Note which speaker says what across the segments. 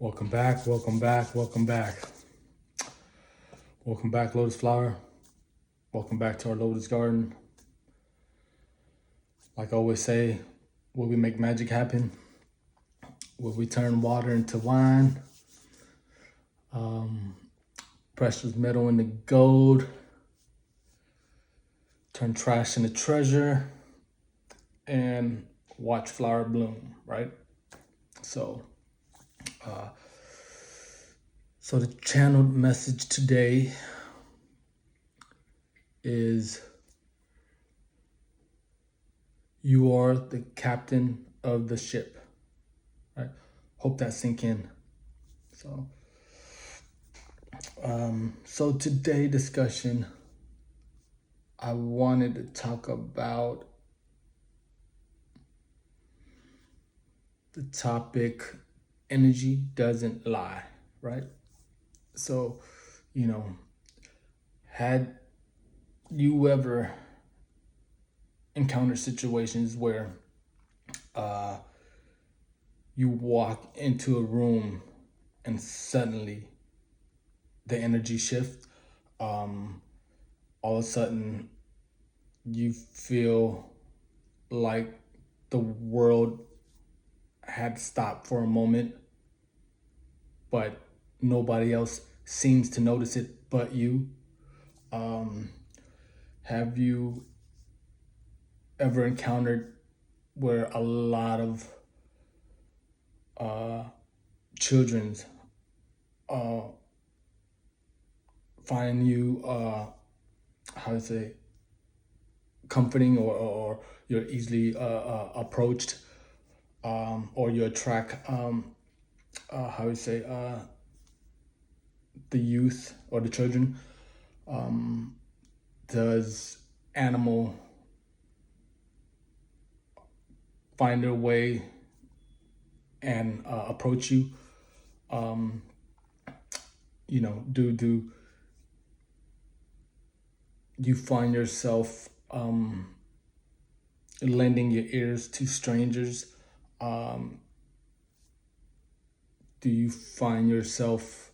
Speaker 1: Welcome back, welcome back, welcome back. Welcome back, Lotus Flower. Welcome back to our Lotus Garden. Like I always say, will we make magic happen? Will we turn water into wine? Precious metal into gold? Turn trash into treasure? And watch flower bloom, right? So the channeled message today is you are the captain of the ship, right? Hope that sink in. So today discussion, I wanted to talk about the topic energy doesn't lie, right? So, had you ever encountered situations where you walk into a room and suddenly the energy shift, all of a sudden you feel like the world had stopped for a moment, but nobody else seems to notice it but you. Have you ever encountered where a lot of children's find you how to say comforting, or you're easily approached, or you attract how to say the youth or the children? Does animal find their way and approach you? Do you find yourself lending your ears to strangers? Do you find yourself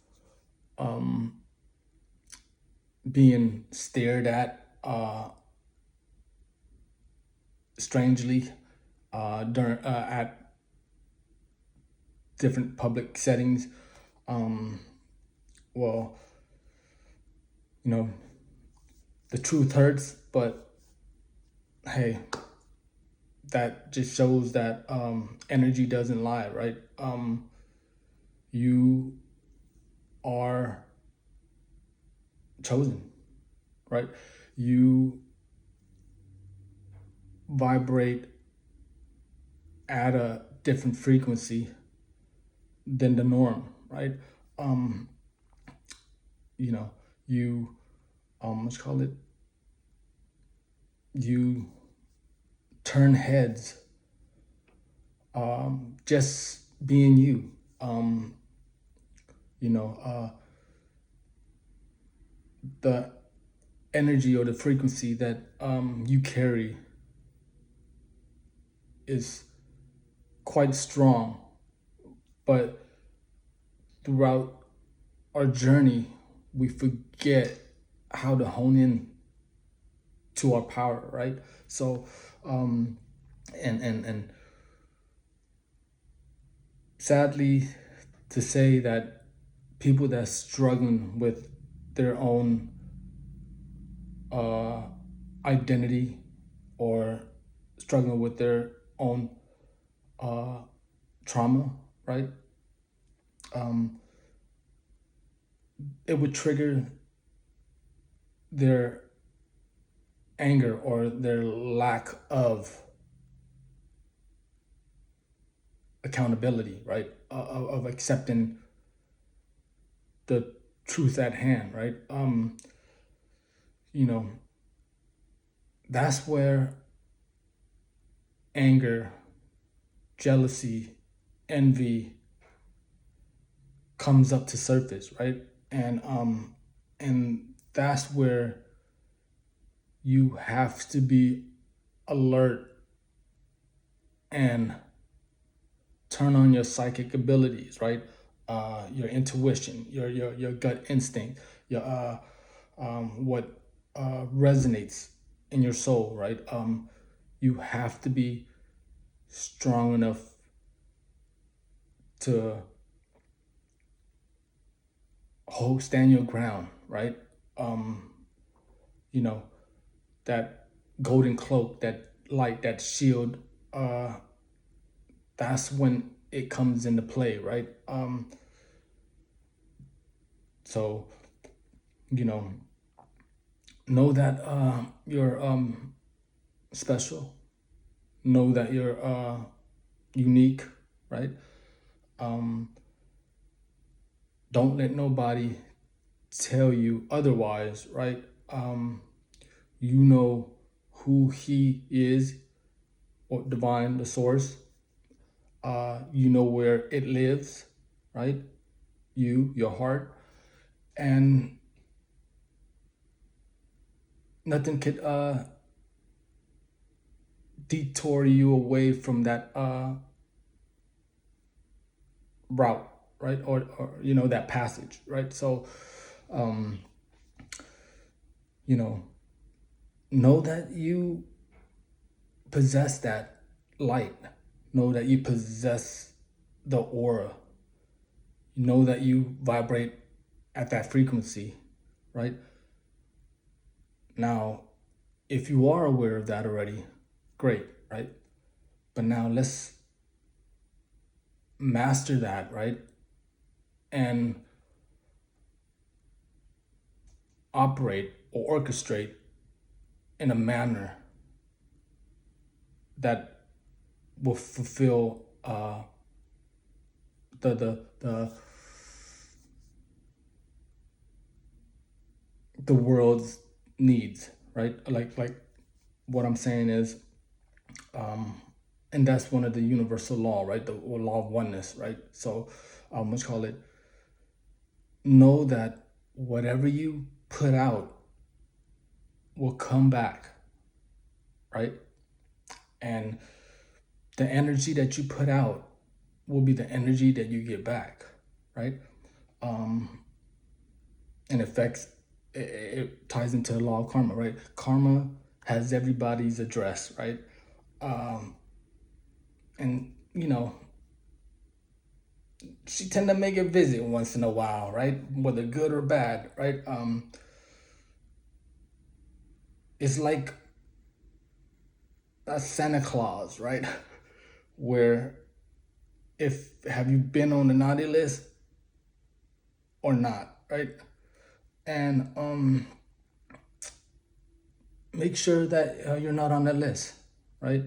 Speaker 1: being stared at strangely during at different public settings? Well, the truth hurts, but hey, that just shows that energy doesn't lie, right? You are chosen, right? You vibrate at a different frequency than the norm, right? You let's call it, you turn heads just being you. The energy or the frequency that you carry is quite strong, but throughout our journey, we forget how to hone in to our power, right? So, and sadly to say that people that's struggling with their own identity, or struggling with their own trauma, right? It would trigger their anger or their lack of accountability, right? Of accepting the truth at hand, right? That's where anger, jealousy, envy comes up to surface, right? And that's where you have to be alert and turn on your psychic abilities, right? your intuition, your gut instinct, your what resonates in your soul, right? You have to be strong enough to stand your ground, right? Um, you know, that golden cloak, that light, that shield, uh, that's when it comes into play, right? So, you know that you're special, know that you're unique, right? Um, don't let nobody tell you otherwise, right? You know who he is, or divine, the source. You know where it lives, right? Your heart, and nothing could detour you away from that route, right? Or that passage, right? So, um, you know that you possess that light. Know that you possess the aura. Know that you vibrate at that frequency, right? Now, if you are aware of that already, great, right? But now let's master that, right? And operate or orchestrate in a manner that will fulfill the the world's needs, right? Like what I'm saying is, and that's one of the universal law, right? The law of oneness, right? So, let's call it. Know that whatever you put out will come back, right? And the energy that you put out will be the energy that you get back, right? And it ties into the law of karma, right? Karma has everybody's address, right? And she tend to make a visit once in a while, right? Whether good or bad, right? It's like a Santa Claus, right? Where if have you been on the naughty list or not, right? And make sure that you're not on that list, right?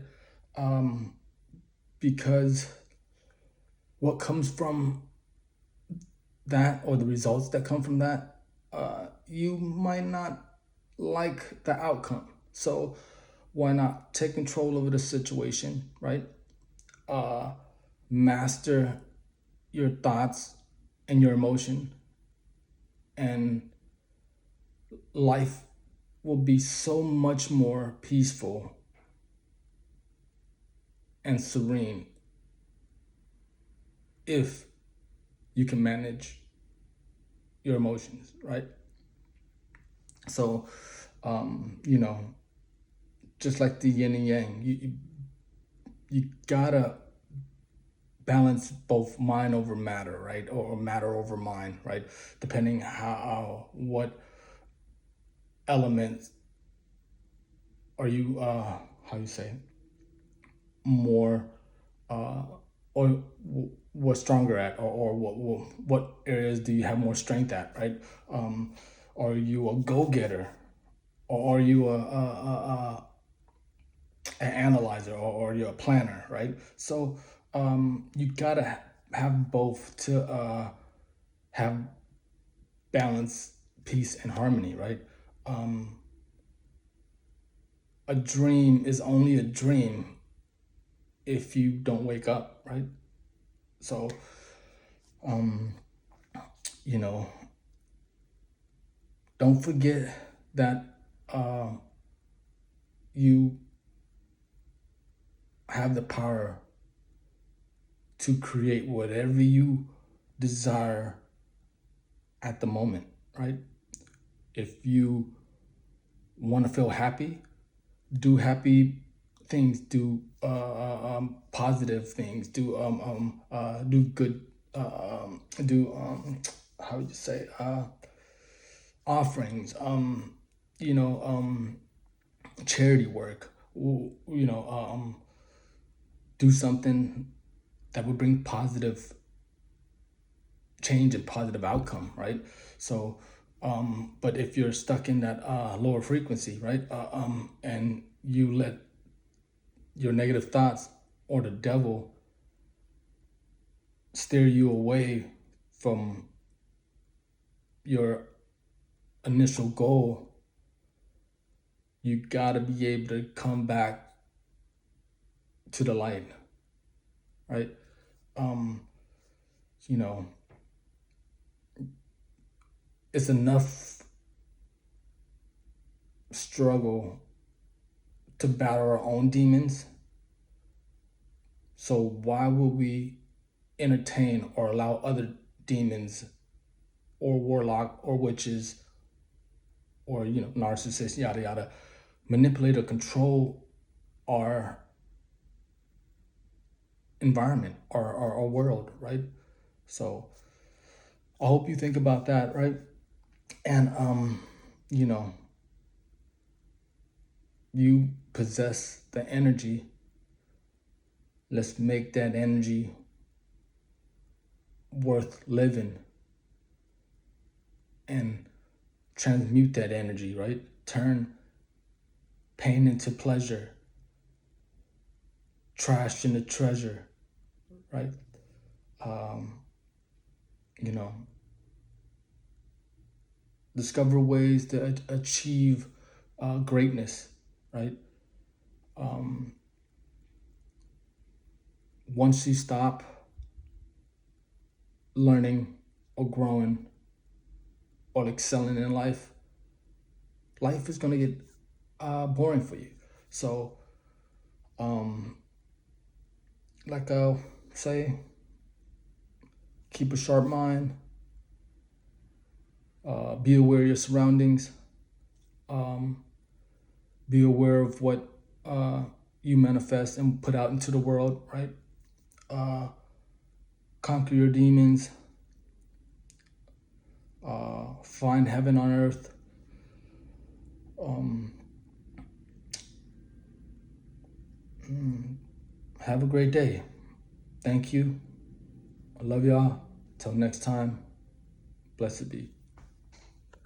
Speaker 1: Because what comes from that, or the results that come from that, you might not like the outcome. So why not take control over the situation, right? Master your thoughts and your emotion, and life will be so much more peaceful and serene if you can manage your emotions, right? So, you know, just like the yin and yang, you gotta balance both mind over matter, right? Or matter over mind, right? Depending how what elements are you how you say, more or what's stronger at, or what areas do you have more strength at, right? Are you a go-getter, or are you an analyzer, or you're a planner, right? So you gotta have both to have balance, peace, and harmony, right? A dream is only a dream if you don't wake up, right? So, you know, don't forget that you have the power to create whatever you desire at the moment, right? If you want to feel happy, do happy things, do positive things, do good, do how would you say, offerings, you know, charity work, do something that would bring positive change and positive outcome, right? So, but if you're stuck in that lower frequency, right, and you let your negative thoughts or the devil steer you away from your initial goal, you gotta be able to come back to the light, right? Um, you know, it's enough struggle to battle our own demons. So why would we entertain or allow other demons or warlock or witches or narcissists, yada yada, manipulate or control our environment, our world, right? So I hope you think about that, right? And you know, you possess the energy. Let's make that energy worth living and transmute that energy, right? Turn pain into pleasure, trash into treasure, right? Um, you know, discover ways to achieve greatness, right? Once you stop learning or growing or excelling in life, life is going to get boring for you. So, like I'll say, keep a sharp mind, be aware of your surroundings, be aware of what you manifest and put out into the world, right? Conquer your demons, find heaven on earth. Have a great day. Thank you. I love y'all. Till next time, blessed be.